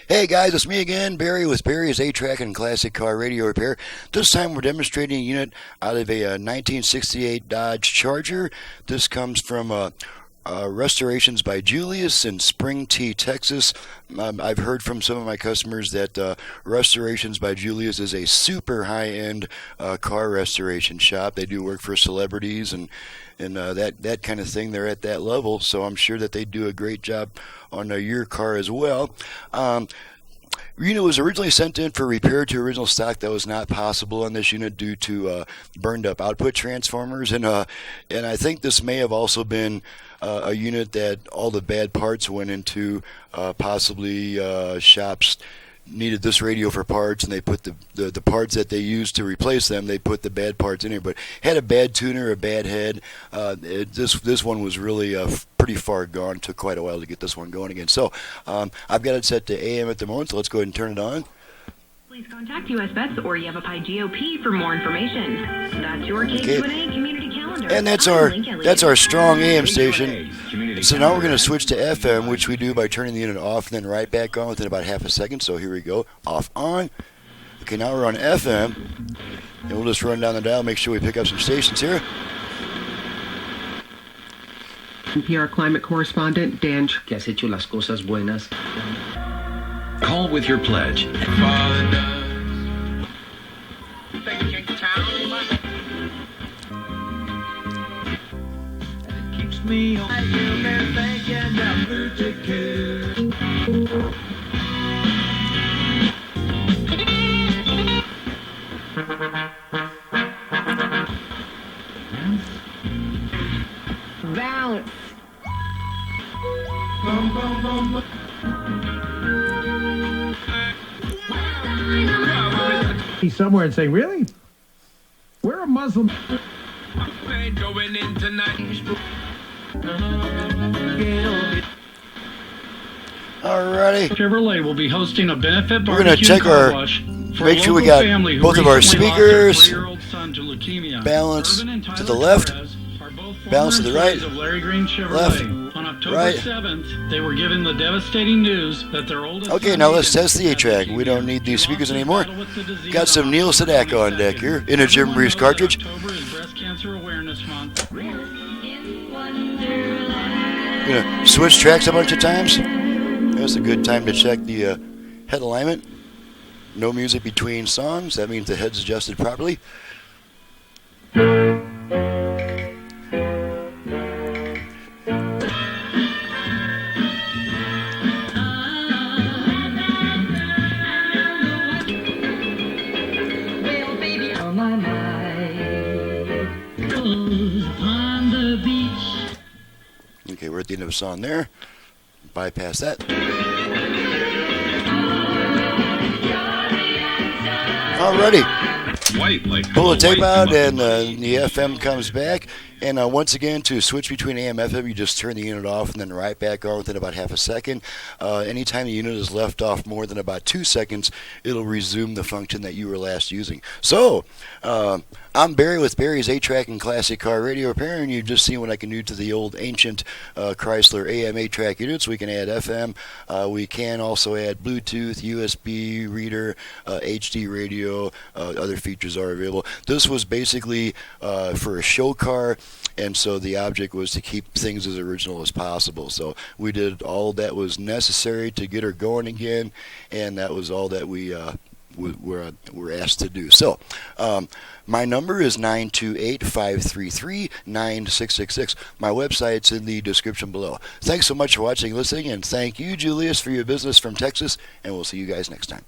Hey guys, it's me again, Barry with Barry's 8-Track and Classic Car Radio Repair. This time we're demonstrating a unit out of a 1968 Dodge Charger. This comes from Restorations by Julius in Spring T, Texas. I've heard from some of my customers that Restorations by Julius is a super high-end car restoration shop. They do work for celebrities and that kind of thing. They're at that level, so I'm sure that they do a great job on your car as well. Unit was originally sent in for repair to original stock. That was not possible on this unit due to burned up output transformers, and I think this may have also been a unit that all the bad parts went into. Possibly shops needed this radio for parts, and they put the parts that they used to replace them, they put the bad parts in here, but had a bad tuner, a bad head. This one was really pretty far gone. Took quite a while to get this one going again. So I've got it set to AM at the moment, so let's go ahead and turn it on. Please contact US Bets or Yavapai GOP for more information. That's your KQ&A community calendar. And that's our strong AM station. So now we're going to switch to FM, which we do by turning the unit off and then right back on within about half a second. So here we go. Off, on. Okay, now we're on FM. And we'll just run down the dial, make sure we pick up some stations here. NPR climate correspondent Dan. Que has hecho las cosas buenas. Call with your pledge. Keeps me on. You've been thinking of Boutique. Balance. Bum, bum, bum. He's somewhere and saying, really? We're a Muslim. Going in tonight. Alrighty. Chevrolet will be hosting a benefit We're going to check make sure we got both of our speakers balanced to the left, balanced to the right, left, on October right. 7th, they were given the devastating news that their oldest Okay, now let's test the 8-track. We don't need these speakers anymore. Got some Neil Sedaka on deck here in a Jim Breeze cartridge. October is Breast Cancer Awareness Month. Gonna switch tracks a bunch of times. That's a good time to check the head alignment. No music between songs. That means the head's adjusted properly. Okay, we're at the end of a song there. Bypass that. Alrighty. Pull the tape out and the FM comes back. And once again, to switch between AM and FM, you just turn the unit off and then right back on within about half a second. Anytime the unit is left off more than about 2 seconds, it'll resume the function that you were last using. So, I'm Barry with Barry's 8-Track and Classic Car Radio Repair, and you've just seen what I can do to the old ancient Chrysler AM 8-Track units. We can add FM. We can also add Bluetooth, USB reader, HD radio. Other features are available. This was basically for a show car, and so the object was to keep things as original as possible. So we did all that was necessary to get her going again, and that was all that we were asked to do. So my number is 928-533-9666. My website's in the description below. Thanks so much for watching, listening, and thank you, Julius, for your business from Texas, and we'll see you guys next time.